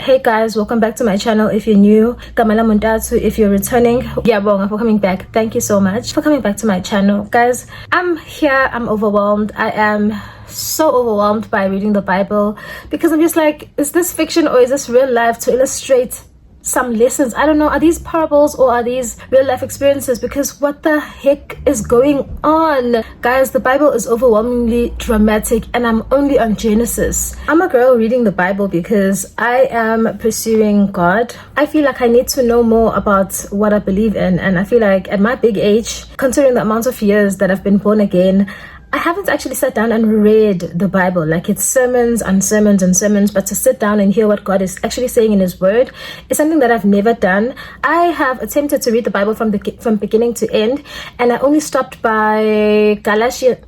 Hey guys, welcome back to my channel. If you're new, Kamala Ntathu. If you're returning, Yabonga for coming back. Thank you so much for coming back to my channel. Guys, I'm here, I'm overwhelmed. I am so overwhelmed by reading the Bible because I'm just like, is this fiction or is this real life to illustrate some lessons? I don't know, are these parables or are these real life experiences? Because what the heck is going on? Guys, the Bible is overwhelmingly dramatic and I'm only on Genesis. I'm a girl reading the Bible because I am pursuing God. I feel like I need to know more about what I believe in, and I feel like at my big age, considering the amount of years that I've been born again, I haven't actually sat down and read the Bible. Like, it's sermons and sermons and sermons, but to sit down and hear what God is actually saying in His Word is something that I've never done. I have attempted to read the Bible from beginning to end, and I only stopped by Galatians.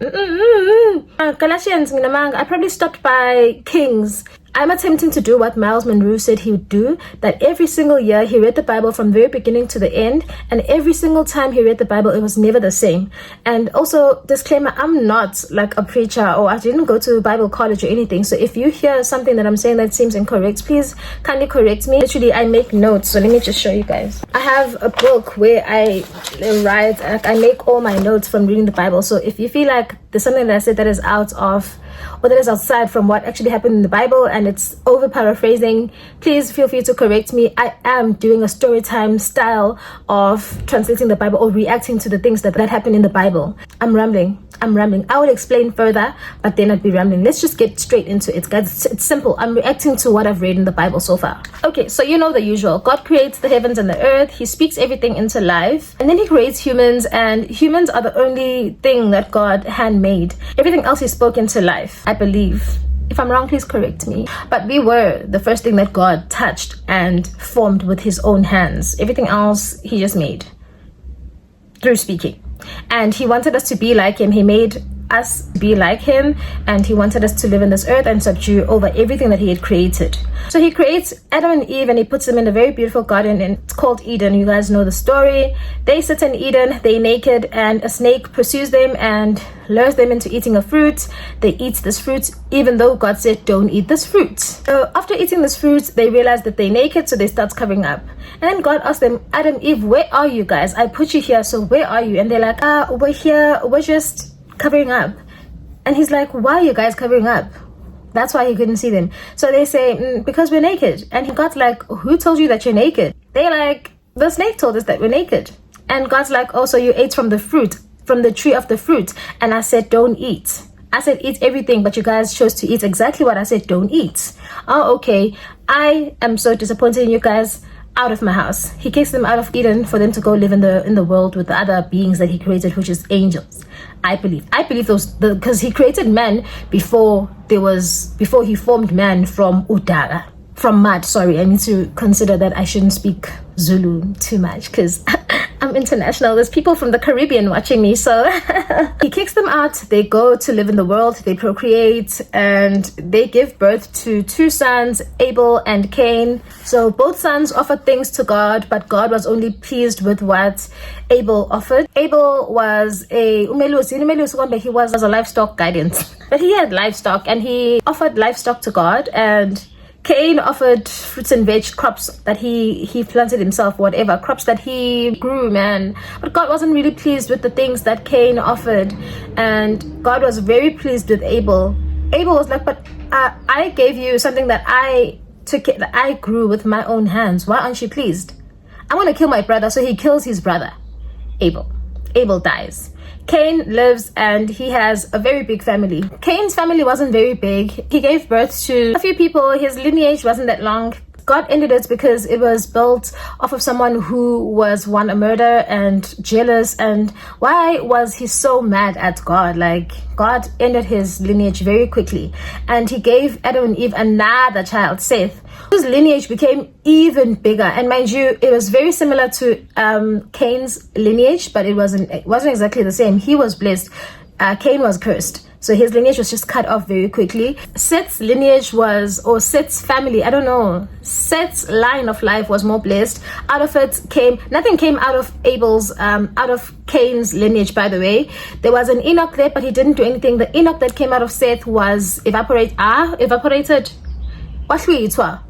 I probably stopped by Kings. I'm attempting to do what Miles Monroe said he would do, that every single year he read the Bible from very beginning to the end, and every single time he read the Bible, it was never the same. And also, disclaimer, I'm not like a preacher or I didn't go to Bible college or anything. So if you hear something that I'm saying that seems incorrect, please kindly correct me. Literally, I make notes. So let me just show you guys. I have a book where I write, I make all my notes from reading the Bible. So if you feel like there's something that I said that is out of, or that is outside from what actually happened in the Bible and it's over paraphrasing, please feel free to correct me. I am doing a story time style of translating the Bible or reacting to the things that happen in the Bible. I'm rambling. I will explain further, but then I'd be rambling. Let's just get straight into it, guys. It's simple. I'm reacting to what I've read in the Bible so far. Okay, so you know the usual. God creates the heavens and the earth. He speaks everything into life, and then He creates humans, and humans are the only thing that God handmade. Everything else He spoke into life, I believe. If I'm wrong, please correct me. But we were the first thing that God touched and formed with His own hands. Everything else He just made through speaking. And He wanted us to be like Him. He made us be like Him, and He wanted us to live in this earth and subdue over everything that He had created. So He creates Adam and Eve, and He puts them in a very beautiful garden, and it's called Eden. You guys know the story. They sit in Eden, they're naked, and a snake pursues them and lures them into eating a fruit. They eat this fruit even though God said don't eat this fruit. So after eating this fruit, they realize that they're naked, so they start covering up. And then God asked them, Adam, Eve, where are you guys? I put you here, so where are you? And they're like, we're here, we're just covering up. And He's like, why are you guys covering up? That's why He couldn't see them. So they say, because we're naked. And God's like, who told you that you're naked? They're like, the snake told us that we're naked. And God's like, oh, so you ate from the fruit, from the tree of the fruit, and I said don't eat. I said eat everything, but you guys chose to eat exactly what I said don't eat. Oh, okay. I am so disappointed in you guys. Out of my house. He kicks them out of Eden for them to go live in the world with the other beings that He created, which is angels. I believe those, because He created man before He formed man from Udaga, from mud. Sorry, I need to consider that I shouldn't speak Zulu too much because I'm international. There's people from the Caribbean watching me. So He kicks them out. They go to live in the world. They procreate and they give birth to two sons, Abel and Cain. So both sons offered things to God, but God was only pleased with what Abel offered. Abel was he was a livestock guidance, but he had livestock and he offered livestock to God, and Cain offered fruits and veg, crops that he planted himself, whatever, crops that he grew, man. But God wasn't really pleased with the things that Cain offered. And God was very pleased with Abel. Abel was like, but I gave you something that I took it, that I grew with my own hands. Why aren't you pleased? I want to kill my brother. So he kills his brother, Abel. Abel dies. Cain lives and he has a very big family. Cain's family wasn't very big. He gave birth to a few people. His lineage wasn't that long. God ended it because it was built off of someone who was a murder and jealous. And why was he so mad at God? Like, God ended his lineage very quickly, and He gave Adam and Eve another child, Seth, whose lineage became even bigger. And mind you, it was very similar to Cain's lineage, but it wasn't exactly the same. He was blessed. Cain was cursed. So his lineage was just cut off very quickly. Seth's lineage or Seth's family, I don't know. Seth's line of life was more blessed. Out of it nothing came out of out of Cain's lineage, by the way. There was an Enoch there, but he didn't do anything. The Enoch that came out of Seth was evaporated.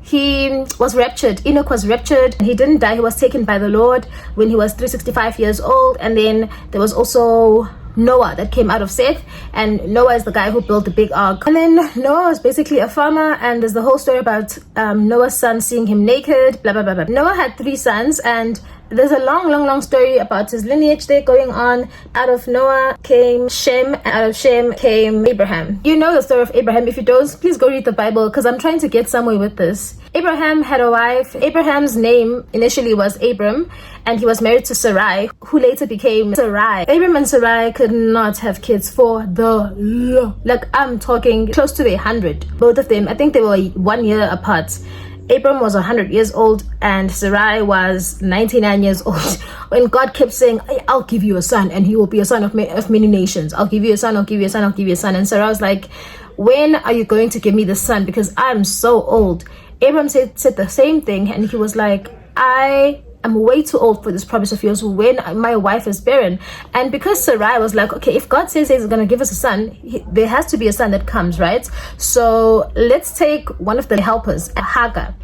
he was raptured. Enoch was raptured. He didn't die. He was taken by the Lord when he was 365 years old. And then there was also Noah that came out of Seth, and Noah is the guy who built the big ark. And then Noah was basically a farmer, and there's the whole story about Noah's son seeing him naked, blah blah blah blah. Noah had 3 sons, and there's a long story about his lineage there going on. Out of Noah came Shem, and out of Shem came Abraham. You know the story of Abraham. If you don't, please go read the Bible, because I'm trying to get somewhere with this. Abraham had a wife. Abraham's name initially was Abram, and he was married to Sarai, who later became Sarai. Abram and Sarai could not have kids for the law. Like, I'm talking close to 100. Both of them, I think they were 1 year apart. Abram was 100 years old and Sarai was 99 years old. When God kept saying, I'll give you a son and he will be a son of many nations. I'll give you a son, I'll give you a son, I'll give you a son. And Sarai was like, when are you going to give me the son? Because I'm so old. Abram said the same thing, and he was like, I am way too old for this promise of yours when my wife is barren. And because Sarai was like, okay, if God says he's going to give us a son, there has to be a son that comes, right? So let's take one of the helpers, Hagar.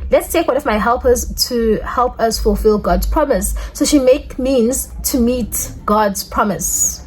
Let's take one of my helpers to help us fulfill God's promise. So she means to meet God's promise.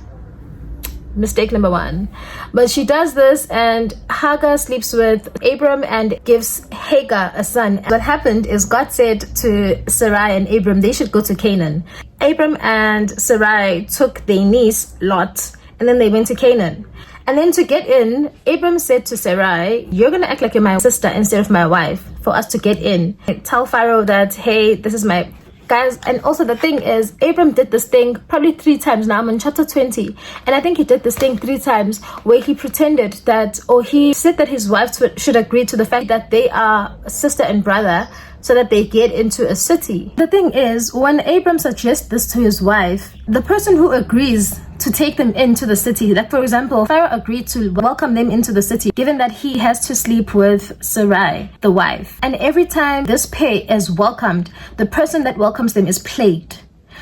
Mistake number 1. But she does this, and Hagar sleeps with Abram and gives Hagar a son. What happened is God said to Sarai and Abram they should go to Canaan. Abram and Sarai took their niece Lot, and then they went to Canaan. And then to get in, Abram said to Sarai, you're going to act like you're my sister instead of my wife for us to get in. Tell Pharaoh that, hey, this is my... Guys, and also the thing is, Abram did this thing probably 3 times now. I'm in chapter 20, and I think he did this thing 3 times where he pretended that, or he said that his wife should agree to the fact that they are sister and brother so that they get into a city. The thing is, when Abram suggests this to his wife, the person who agrees to take them into the city, like for example, Pharaoh agreed to welcome them into the city, given that he has to sleep with Sarai, the wife. And every time this pair is welcomed, the person that welcomes them is plagued.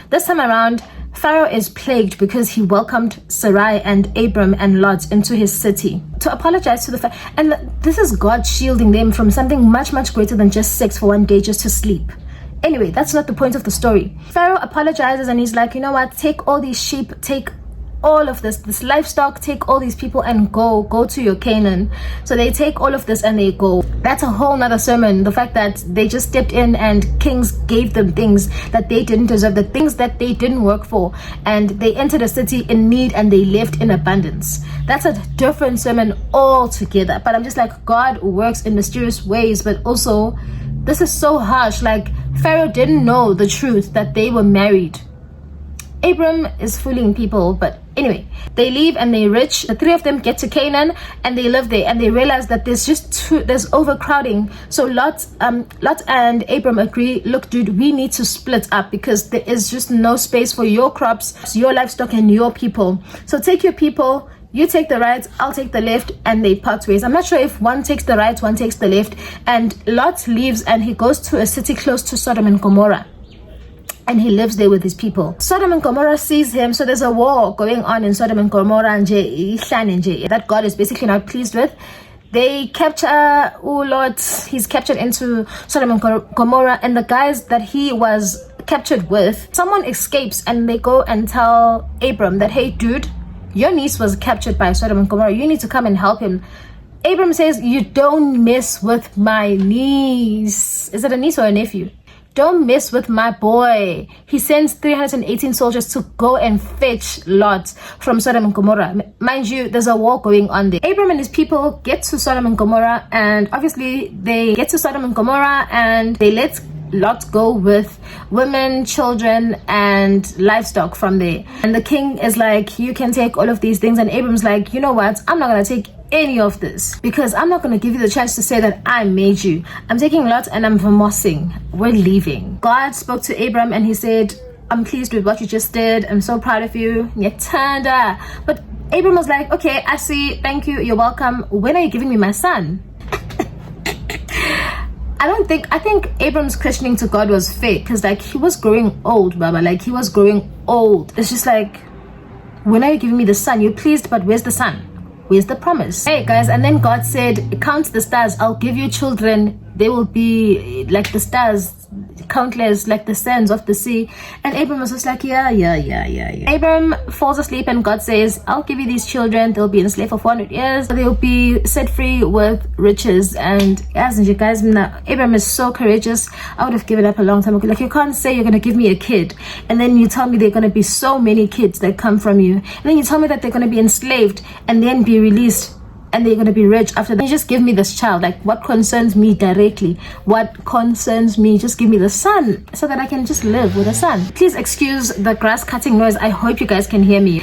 This time around, Pharaoh is plagued because he welcomed Sarai and Abram and Lot into his city to apologize to the and this is God shielding them from something much greater than just sex for 1 day just to sleep. Anyway, that's not the point of the story. Pharaoh apologizes and he's like, you know what, take all these sheep, take all of this livestock, take all these people and go to your Canaan. So they take all of this and they go. That's a whole nother sermon. The fact that they just stepped in and kings gave them things that they didn't deserve, the things that they didn't work for, and they entered a city in need and they left in abundance. That's a different sermon altogether. But I'm just like, God works in mysterious ways, but also this is so harsh. Like, Pharaoh didn't know the truth that they were married. Abram is fooling people, but anyway, they leave and they're rich. The 3 of them get to Canaan and they live there, and they realize that there's overcrowding. So Lot and Abram agree, look dude, we need to split up because there is just no space for your crops, your livestock and your people. So take your people, you take the right, I'll take the left, and they part ways. I'm not sure if one takes the right, one takes the left, and Lot leaves and he goes to a city close to Sodom and Gomorrah. And he lives there with his people. Sodom and Gomorrah sees him, so there's a war going on in Sodom and Gomorrah and that God is basically not pleased with. They capture Lot, he's captured into Sodom and Gomorrah, and the guys that he was captured with, someone escapes and they go and tell Abram that, hey dude, your niece was captured by Sodom and Gomorrah, you need to come and help him. Abram says, you don't mess with my niece. Is it a niece or a nephew? Don't mess with my boy. He sends 318 soldiers to go and fetch Lot from Sodom and Gomorrah. Mind you, there's a war going on there. Abram and his people get to Sodom and Gomorrah, and obviously they get to Sodom and Gomorrah and they let Lot go with women, children, and livestock from there. And the king is like, you can take all of these things. And Abram's like, you know what? I'm not going to take any of this because I'm not going to give you the chance to say that I made you. I'm taking Lot and I'm vermossing. We're leaving. God spoke to Abram and he said, I'm pleased with what you just did. I'm so proud of you. But Abram was like, okay, I see. Thank you. You're welcome. When are you giving me my son? I think Abram's questioning to God was fake because like he was growing old, Baba. Like he was growing old. It's just like, when are you giving me the son? You're pleased, but where's the son? Where's the promise? Hey guys, and then God said, count the stars, I'll give you children. They will be like the stars, countless, like the sands of the sea. And Abram was just like, yeah. Abram falls asleep and God says, I'll give you these children. They'll be enslaved for 400 years. They'll be set free with riches. And as you guys know, Abram is so courageous. I would have given up a long time ago. Like, you can't say you're going to give me a kid and then you tell me there are going to be so many kids that come from you. And then you tell me that they're going to be enslaved and then be released and they're going to be rich after that. You just give me this child. Like, what concerns me directly? What concerns me? Just give me the son so that I can just live with a son. Please excuse the grass cutting noise. I hope you guys can hear me.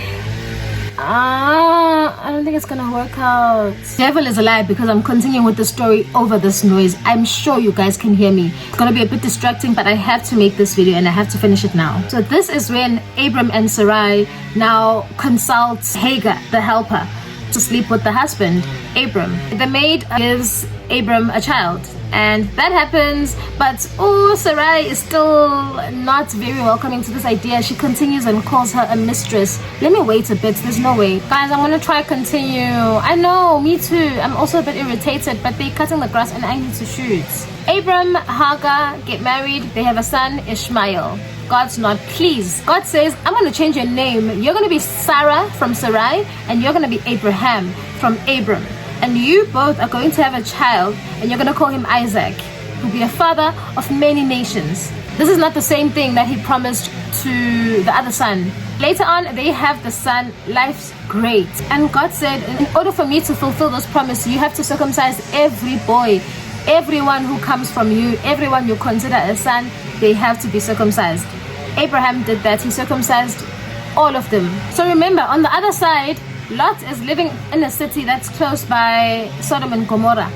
I don't think it's gonna work out. Devil is a lie, because I'm continuing with the story over this noise. I'm sure you guys can hear me. It's gonna be a bit distracting, but I have to make this video and I have to finish it now. So this is when Abram and Sarai now consult Hagar, the helper, to sleep with the husband, Abram. The maid gives Abram a child, and that happens, but Sarai is still not very welcoming to this idea. She continues and calls her a mistress. Let me wait a bit. There's no way. Guys, I'm gonna try continue. I know, me too. I'm also a bit irritated, but they're cutting the grass and I need to shoot. Abram, Hagar get married. They have a son, Ishmael. God's not pleased. God says, I'm going to change your name. You're going to be Sarah from Sarai, and you're going to be Abraham from Abram. And you both are going to have a child, and you're going to call him Isaac, who'll be a father of many nations. This is not the same thing that he promised to the other son. Later on, they have the son. Life's great. And God said, in order for me to fulfill this promise, you have to circumcise every boy. Everyone who comes from you, everyone you consider a son, they have to be circumcised. Abraham did that. He circumcised all of them. So remember, on the other side, Lot is living in a city that's close by Sodom and Gomorrah.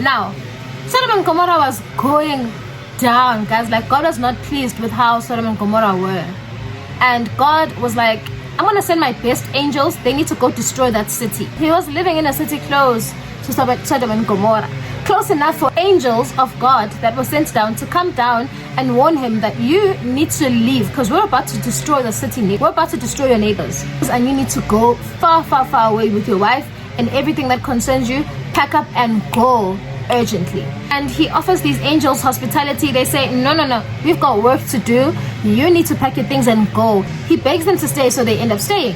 Now, Sodom and Gomorrah was going down, guys. Like, God was not pleased with how Sodom and Gomorrah were. And God was like, I'm going to send my best angels. They need to go destroy that city. He was living in a city close to Sodom and Gomorrah. Close enough for angels of God that were sent down to come down and warn him that you need to leave, because we're about to destroy the city. We're about to destroy your neighbors. And you need to go far, far, far away with your wife and everything that concerns you. Pack up and go urgently. And he offers these angels hospitality. They say, no, we've got work to do. You need to pack your things and go. He begs them to stay, so they end up staying.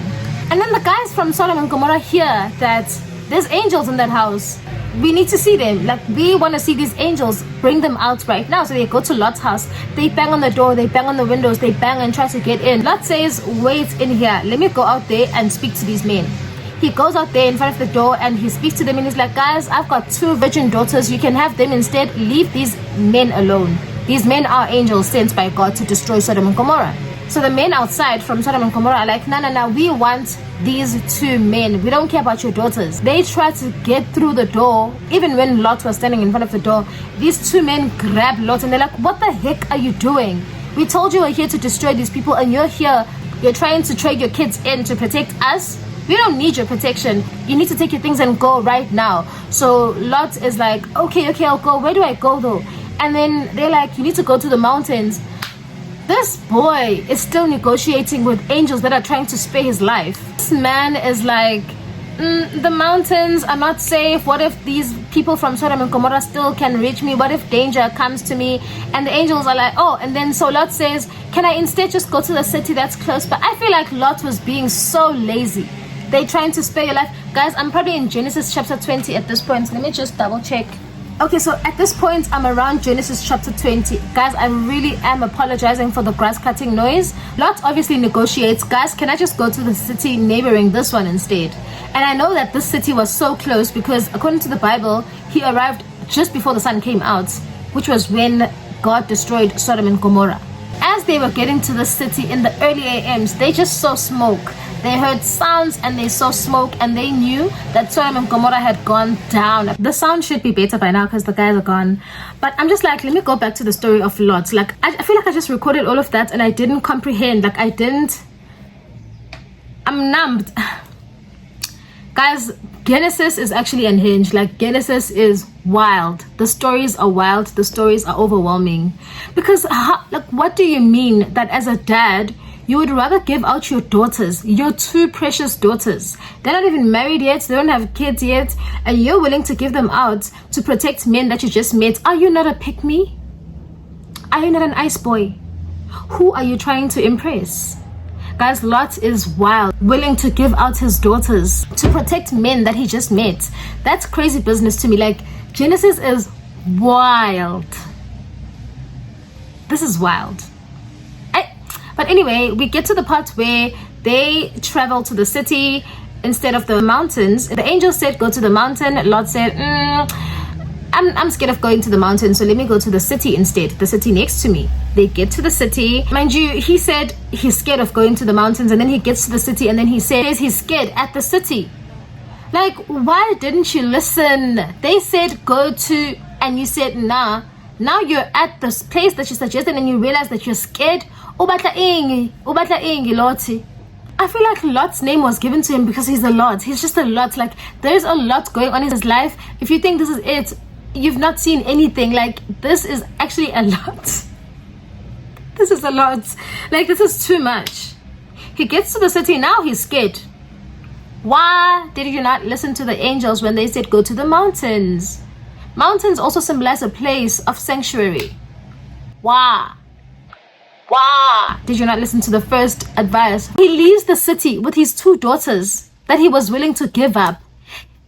And then the guys from Sodom and Gomorrah hear that there's angels in that house. We need to see them. Like, we want to see these angels. Bring them out right now. So they go to Lot's house. They bang on the door. They bang on the windows. They bang and try to get in. Lot says, wait in here. Let me go out there and speak to these men. He goes out there in front of the door and he speaks to them and he's like, guys, I've got 2 virgin daughters. You can have them instead. Leave these men alone. These men are angels sent by God to destroy Sodom and Gomorrah. So the men outside from Sodom and Gomorrah are like, no, we want these 2 men. We don't care about your daughters. They try to get through the door. Even when Lot was standing in front of the door, these 2 men grab Lot and they're like, what the heck are you doing? We told you we're here to destroy these people and you're here. You're trying to trade your kids in to protect us. We don't need your protection. You need to take your things and go right now. So Lot is like, okay, I'll go. Where do I go though? And then they're like, you need to go to the mountains. This boy is still negotiating with angels that are trying to spare his life. This man is like, the mountains are not safe. What if these people from Sodom and Gomorrah still can reach me? What if danger comes to me? And the angels are like, oh, and then so Lot says, can I instead just go to the city that's close? But I feel like Lot was being so lazy. They're trying to spare your life. Guys, I'm probably in Genesis chapter 20 at this point. Let me just double check. Okay, so at this point, I'm around Genesis chapter 20. Guys, I really am apologizing for the grass cutting noise. Lot obviously negotiates. Guys, can I just go to the city neighboring this one instead? And I know that this city was so close because according to the Bible, he arrived just before the sun came out, which was when God destroyed Sodom and Gomorrah. As they were getting to the city in the early AMs, they just saw smoke. They heard sounds and they saw smoke and they knew that Sodom and Gomorrah had gone down. The sound should be better by now because the guys are gone. But I'm just like, let me go back to the story of Lot. Like, I feel like I just recorded all of that and I didn't comprehend. Like, I'm numbed. Guys, Genesis is actually unhinged. Like, Genesis is wild. The stories are wild. The stories are overwhelming. Because, like, what do you mean that as a dad, You would rather give out your daughters, your two precious daughters. They're not even married yet, they don't have kids yet, and you're willing to give them out to protect men that you just met. Are you not a pick-me? Are you not an ice boy? Who are you trying to impress? Guys, Lot is wild, willing to give out his daughters to protect men that he just met. That's crazy business to me. Like, Genesis is wild. This is wild. But anyway, we get to the part where they travel to the city instead of the mountains. The angel said, go to the mountain. Lot said, I'm scared of going to the mountain, so let me go to the city instead, the city next to me. They get to the city. Mind you, he said he's scared of going to the mountains, and then he gets to the city, and then he says he's scared at the city. Like, why didn't you listen? They said go to, and you said nah. Now you're at this place that you suggested, and you realize that you're scared. Ubatla ingi Lottie. I feel like Lot's name was given to him because he's a Lot. He's just a Lot. Like, there's a lot going on in his life. If you think this is it, you've not seen anything. Like, this is actually a lot. This is a lot. Like, this is too much. He gets to the city, now he's scared. Why did you not listen to the angels when they said go to the mountains? Mountains also symbolize a place of sanctuary. Why did you not listen to the first advice? He leaves the city with his two daughters that he was willing to give up.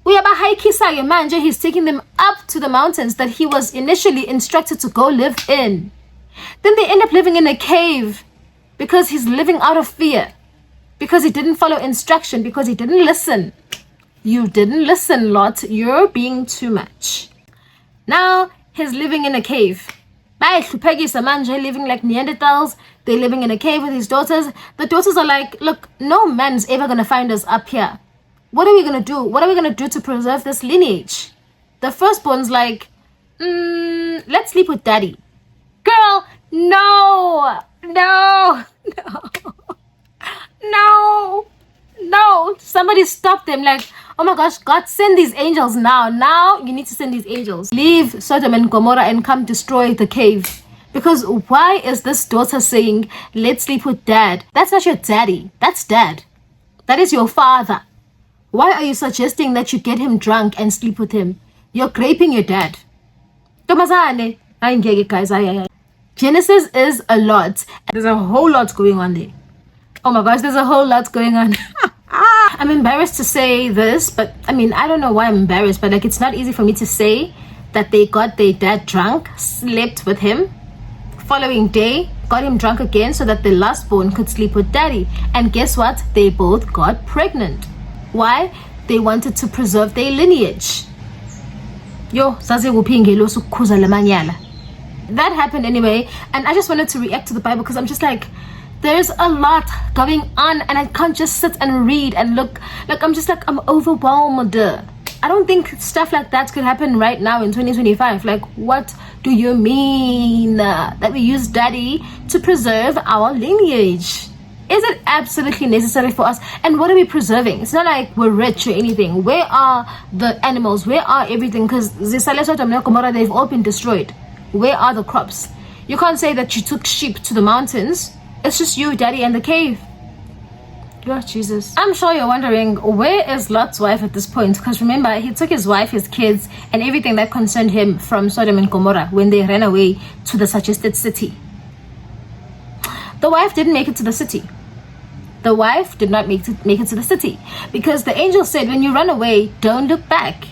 He's taking them up to the mountains that he was initially instructed to go live in. Then they end up living in a cave because he's living out of fear, because he didn't follow instruction, because he didn't listen. You didn't listen, Lot. You're being too much. Now he's living in a cave. Living like Neanderthals. They're living in a cave with his daughters. The daughters are like, look, no man's ever gonna find us up here. What are we gonna do? What are we gonna do to preserve this lineage? The firstborn's like, let's sleep with daddy. Girl, no. Somebody stop them. Like, oh my gosh, God, send these angels now. You need to send these angels. Leave Sodom and Gomorrah and come destroy the cave. Because why is this daughter saying, let's sleep with dad? That's not your daddy. That's dad. That is your father. Why are you suggesting that you get him drunk and sleep with him? You're raping your dad. Genesis is a lot. There's a whole lot going on there. Oh my gosh, there's a whole lot going on. I'm embarrassed to say this, but I mean, I don't know why I'm embarrassed, but like, it's not easy for me to say that they got their dad drunk, slept with him, following day, got him drunk again so that the lastborn could sleep with daddy. And guess what? They both got pregnant. Why? They wanted to preserve their lineage. That happened anyway, and I just wanted to react to the Bible because I'm just like, there's a lot going on and I can't just sit and read and look. Like, I'm overwhelmed. I don't think stuff like that could happen right now in 2025. Like, what do you mean that we use daddy to preserve our lineage? Is it absolutely necessary for us? And what are we preserving? It's not like we're rich or anything. Where are the animals? Where are everything? Because Sodom and Gomorrah, they've all been destroyed. Where are the crops? You can't say that you took sheep to the mountains. It's just you, daddy, and the cave. Lord Jesus. I'm sure you're wondering, where is Lot's wife at this point? Because remember, he took his wife, his kids, and everything that concerned him from Sodom and Gomorrah when they ran away to the suggested city. The wife didn't make it to the city. The wife did not make it to the city. Because the angel said, when you run away, don't look back.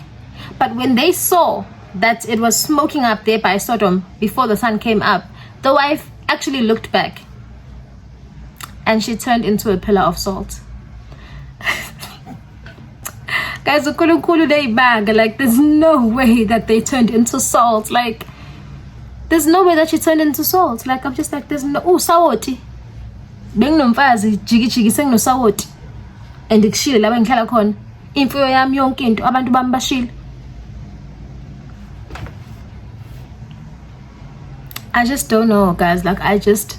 But when they saw that it was smoking up there by Sodom before the sun came up, the wife actually looked back. And she turned into a pillar of salt. Guys, like, there's no way that they turned into salt. Like, there's no way that she turned into salt. Like, I'm just like, there's no, sawoti. Benginomfazi jigi sengino sawoti. And ikshile la bengihlala khona. Imfuyo yami yonke into abantu bami bashile. I just don't know, guys. Like, I just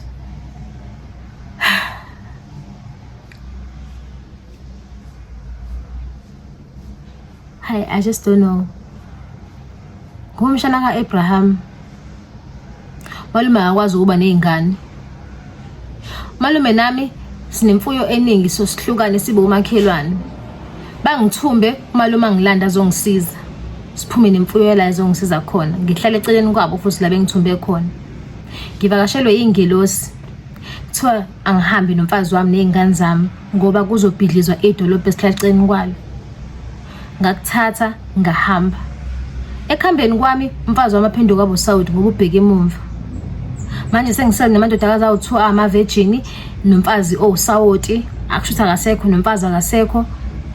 don't know. Ngomshana ka Abraham. Walima akwazi ukuba nezingane. malume nami sinemfuyo eningi so sihlukane sibe umakhelwane. Bangithumbe malume angilanda azongisiza. Siphume nemfuyo la ezongisiza khona. Ngihlala eceleni kwabo futhi la bengithumbe khona. Ngivakashelwe ingelosi. Kuthiwa angihambi nomfazi wami nezingane zami ngoba kuzobhidlizwa edolobha esihlala eceleni kwalo. Ngakuthatha ngahamba. Ekhambeni kwami umfazi wami aphenduka uSawudi ngoba ubheke emumva. Manje sengisele namandodakazi awu2 ama-virgin nomfazi oSawoti akushutha akasekho nomfazi akasekho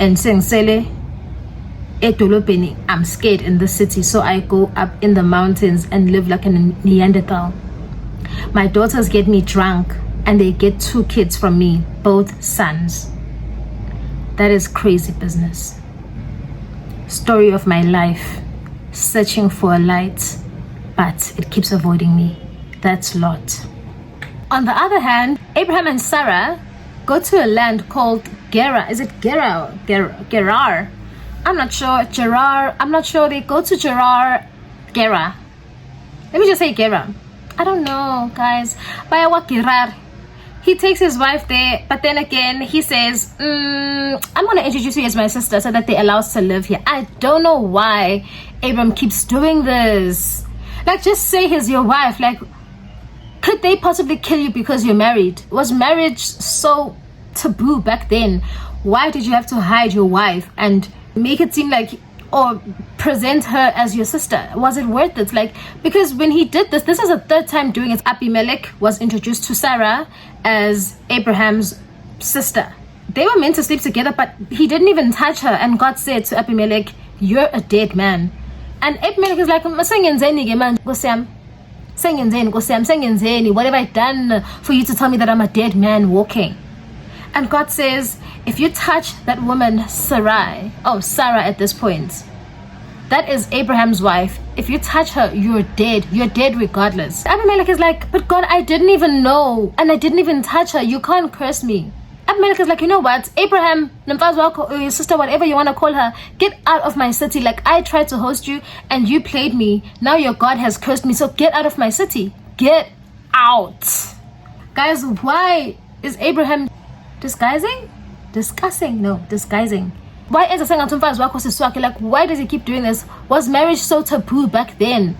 and sengisele edolobheni. I'm scared in the city so I go up in the mountains and live like a Neanderthal. My daughters get me drunk and they get 2 kids from me, both sons. That is crazy business. Story of my life, searching for a light, but it keeps avoiding me. That's Lot. On the other hand, Abraham and Sarah go to a land called Gerar. Is it Gerar? Gerar. I'm not sure. Gerar. I'm not sure. They go to Gerar. Gerar. Let me just say Gerar. I don't know, guys. Bayawa Gerar. He takes his wife there, but then again, he says, I'm going to introduce you as my sister so that they allow us to live here. I don't know why Abram keeps doing this. Like, just say he's your wife. Like, could they possibly kill you because you're married? Was marriage so taboo back then? Why did you have to hide your wife and make it seem like, or present her as your sister? Was it worth it? Like, because when he did this is the 3rd time doing it. Abimelech was introduced to Sarah as Abraham's sister. They were meant to sleep together, but he didn't even touch her. And God said to Abimelech, you're a dead man. And Abimelech is like, what have I done for you to tell me that I'm a dead man walking? And God says, if you touch that woman Sarai, Sarah at this point, that is Abraham's wife. If you touch her, you're dead. You're dead regardless. Abimelech is like, but God, I didn't even know and I didn't even touch her. You can't curse me. Abimelech is like, you know what, Abraham, your sister, whatever you want to call her, get out of my city. Like, I tried to host you and you played me. Now your God has cursed me, so get out of my city. Get out. Guys, why is Abraham disguising? Disguising. Why is like, why does he keep doing this? Was marriage so taboo back then?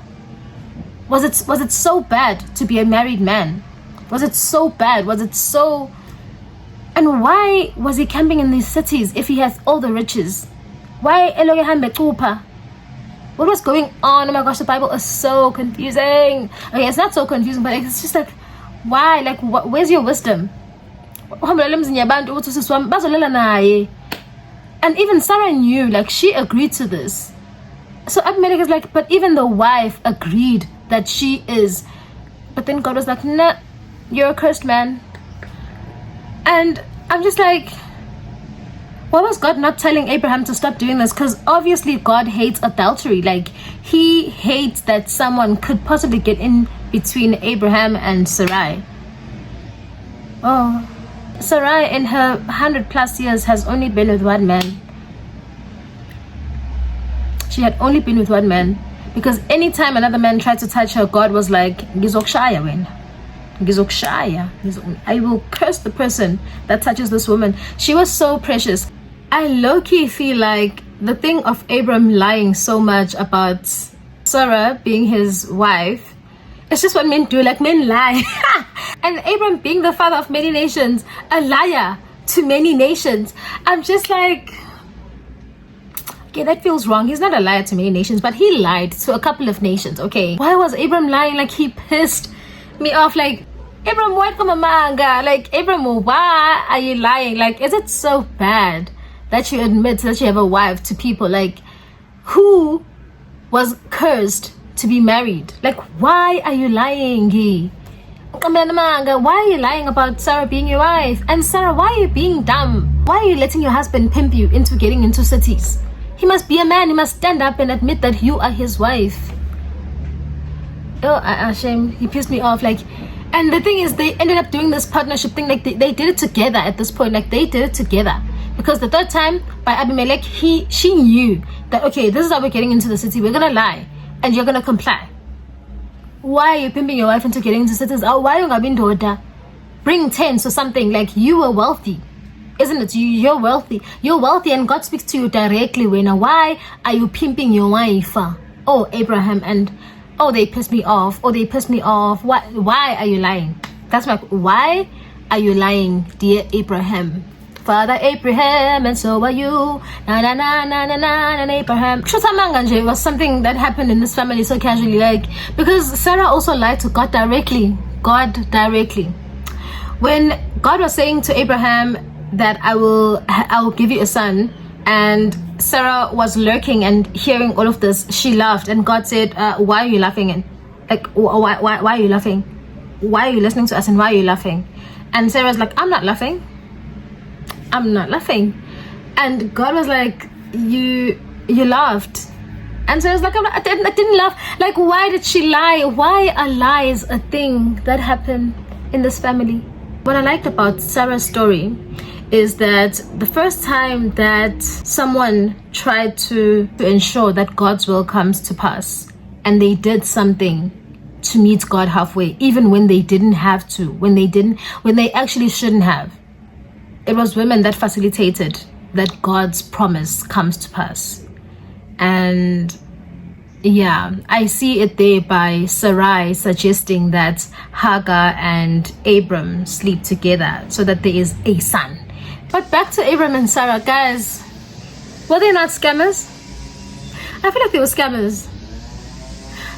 Was it so bad to be a married man? Was it so bad? Was it so... And why was he camping in these cities if he has all the riches? Why what was going on? Oh my gosh, the Bible is so confusing. Okay, it's not so confusing, but it's just like, why? Like, where's your wisdom? And even Sarah knew, like, she agreed to this. So Abimelech is like, but even the wife agreed that she is. But then God was like, nah, you're a cursed man. And I'm just like, why was God not telling Abraham to stop doing this? Because obviously God hates adultery. Like, he hates that someone could possibly get in between Abraham and Sarai. Oh, Sarai in her 100+ years has only been with one man. She had only been with one man. Because anytime another man tried to touch her, God was like, Ngizokshaya wena. I will curse the person that touches this woman. She was so precious. I low-key feel like the thing of Abram lying so much about Sarah being his wife, it's just what men do. Like, men lie. And Abram being the father of many nations, a liar to many nations. I'm just like, okay, that feels wrong. He's not a liar to many nations, but he lied to a couple of nations. Okay, why was Abram lying? Like, he pissed me off. Like, Abram, why come a manga? Like, Abram, why are you lying? Like, is it so bad that you admit that you have a wife to people? Like, who was cursed to be married? Like, why are you lying? Why are you lying about Sarah being your wife? And Sarah, why are you being dumb? Why are you letting your husband pimp you into getting into cities? He must be a man. He must stand up and admit that you are his wife. Oh, shame. He pissed me off. Like, and the thing is, they ended up doing this partnership thing. Like, they did it together at this point. Like, they did it together. Because the 3rd time, by Abimelech, she knew that, okay, this is how we're getting into the city. We're going to lie. And you're going to comply. Why are you pimping your wife into getting into cities? Oh, why are you going to bring 10 or something. Like, you were wealthy, isn't it? You're wealthy, and God speaks to you directly. Why are you pimping your wife? Oh, Abraham, and oh, they pissed me off. Why are you lying? That's my, why are you lying, dear Abraham? Father Abraham, and so are you. Na na na na na na na, Abraham. It was something that happened in this family so casually, like, because Sarah also lied to God directly. When God was saying to Abraham that I will give you a son, and Sarah was lurking and hearing all of this, she laughed, and God said, why are you laughing? And like, why are you laughing? Why are you listening to us, and why are you laughing? And Sarah's like, I'm not laughing. And God was like, you laughed. And Sarah's like, I didn't laugh. Like, why did she lie? Why are lies a thing that happened in this family? What I liked about Sarah's story is that the first time that someone tried to ensure that God's will comes to pass, and they did something to meet God halfway, even when they didn't have to, when they actually shouldn't have, it was women that facilitated that God's promise comes to pass. And yeah, I see it there by Sarai suggesting that Hagar and Abram sleep together so that there is a son. But back to Abram and Sarah, guys, were they not scammers? I feel like they were scammers.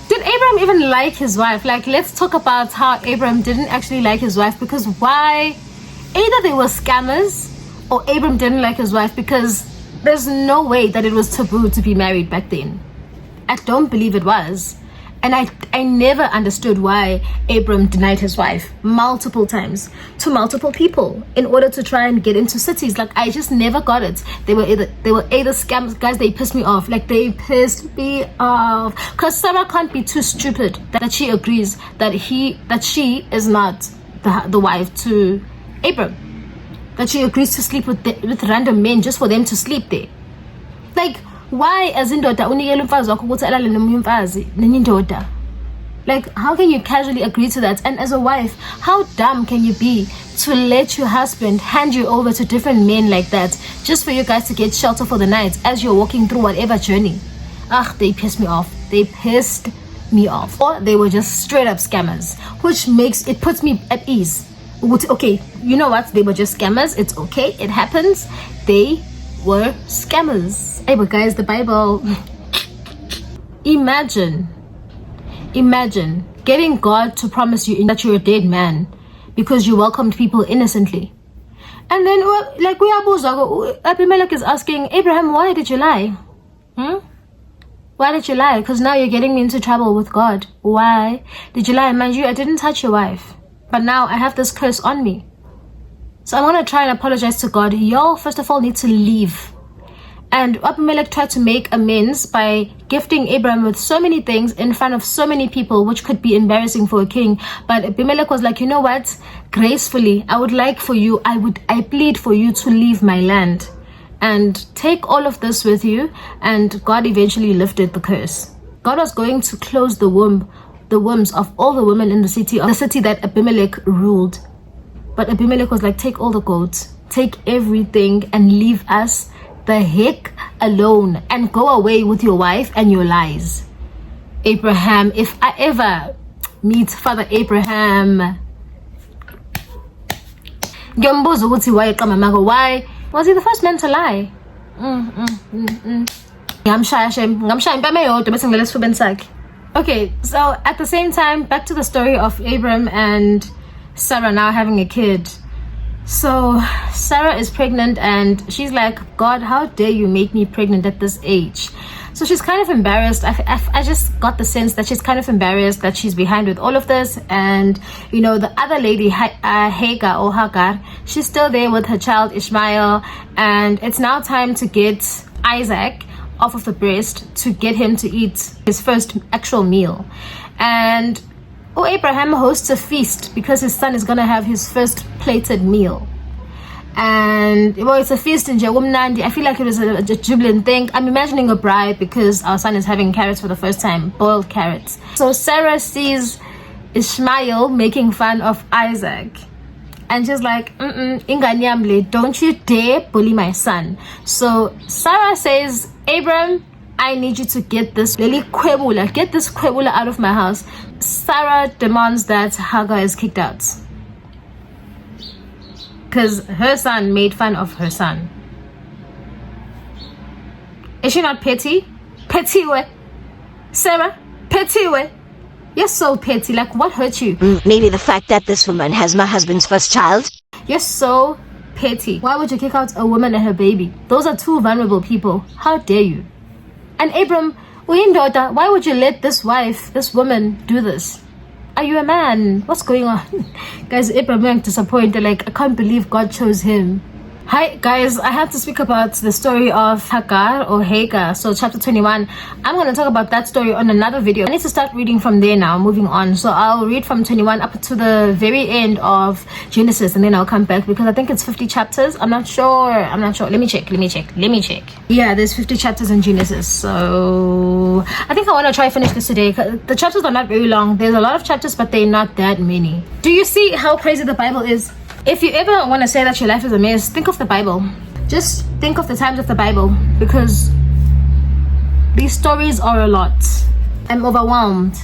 Did Abram even like his wife? Like, let's talk about how Abram didn't actually like his wife, because why? Either they were scammers or Abram didn't like his wife, because there's no way that it was taboo to be married back then. I don't believe it was. And I never understood why Abram denied his wife multiple times to multiple people in order to try and get into cities. Like, I just never got it. They were either scams. Guys, they pissed me off. Like, they pissed me off. Because Sarah can't be too stupid that she agrees that she is not the wife to Abram. That she agrees to sleep with random men just for them to sleep there. Like, why as indoda unikela umfazi wakho ukuthi alale nomunye umfazi nenye indoda? Like, how can you casually agree to that? And as a wife, how dumb can you be to let your husband hand you over to different men like that just for you guys to get shelter for the night as you're walking through whatever journey? They pissed me off. Or they were just straight up scammers, which puts me at ease. Okay, you know what? They were just scammers. It's okay. It happens. They were scammers. Hey, but guys, the Bible. Imagine getting God to promise you that you're a dead man because you welcomed people innocently. And then, like, Abimelech is asking, Abraham, why did you lie? Why did you lie? Because now you're getting me into trouble with God. Why did you lie? Mind you, I didn't touch your wife. But now I have this curse on me. So I want to try and apologize to God. Y'all, first of all, need to leave. And Abimelech tried to make amends by gifting Abraham with so many things in front of so many people, which could be embarrassing for a king. But Abimelech was like, you know what? Gracefully, I plead for you to leave my land and take all of this with you. And God eventually lifted the curse. God was going to close the wombs of all the women in the city that Abimelech ruled. But Abimelech was like, take all the goats, take everything, and leave us the heck alone, and go away with your wife and your lies. Abraham, if I ever meet Father Abraham, why was he the first man to lie? Okay, so at the same time, back to the story of Abram and Sarah now having a kid. So Sarah is pregnant and she's like, God, how dare you make me pregnant at this age? So she's kind of embarrassed. I just got the sense that she's kind of embarrassed that she's behind with all of this. And, you know, the other lady, Hagar, she's still there with her child Ishmael. And it's now time to get Isaac off of the breast to get him to eat his first actual meal. And Abraham hosts a feast because his son is going to have his first plated meal. And well, it's a feast in Jawumnandi. I feel like it was a jubilant thing. I'm imagining a bride because our son is having carrots for the first time, boiled carrots. So Sarah sees Ishmael making fun of Isaac, And she's like, inganyamle, don't you dare bully my son. So Sarah says, Abram, I need you to get this kwebula out of my house. Sarah demands that Hagar is kicked out because her son made fun of her son. Is she not petty? Petty way, Sarah, petty way. You're so petty. Like, what hurt you? Maybe the fact that this woman has my husband's first child. You're so petty. Why would you kick out a woman and her baby? Those are two vulnerable people. How dare you? And Abram, why would you let this woman do this? Are you a man? What's going on? Guys, Abram being disappointed. Like, I can't believe God chose him. Hi guys, I have to speak about the story of Hagar. So chapter 21, I'm going to talk about that story on another video. I need to start reading from there now, moving on. So I'll read from 21 up to the very end of Genesis, and then I'll come back because I think it's 50 chapters. I'm not sure. Let me check. Yeah, there's 50 chapters in Genesis. So I think I want to try finish this today. The chapters are not very long. There's a lot of chapters, but they're not that many. Do you see how crazy the Bible is? If you ever want to say that your life is a mess, think of the Bible. Just think of the times of the Bible, because these stories are a lot. I'm overwhelmed.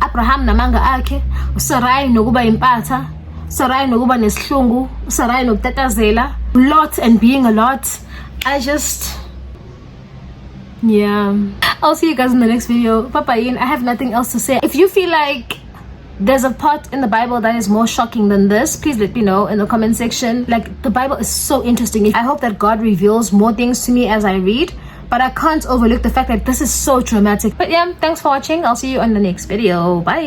Abraham namanga akhe, Sarai nokuba impatha, Sarai nokuba nesihlungu, Sarai nokutatazela, Lot and being a lot. Yeah. I'll see you guys in the next video. Bye-bye. I have nothing else to say. If you feel like there's a part in the Bible that is more shocking than this, please let me know in the comment section. Like, the Bible is so interesting. I hope that God reveals more things to me as I read, but I can't overlook the fact that this is so traumatic. But yeah, thanks for watching. I'll see you on the next video. Bye.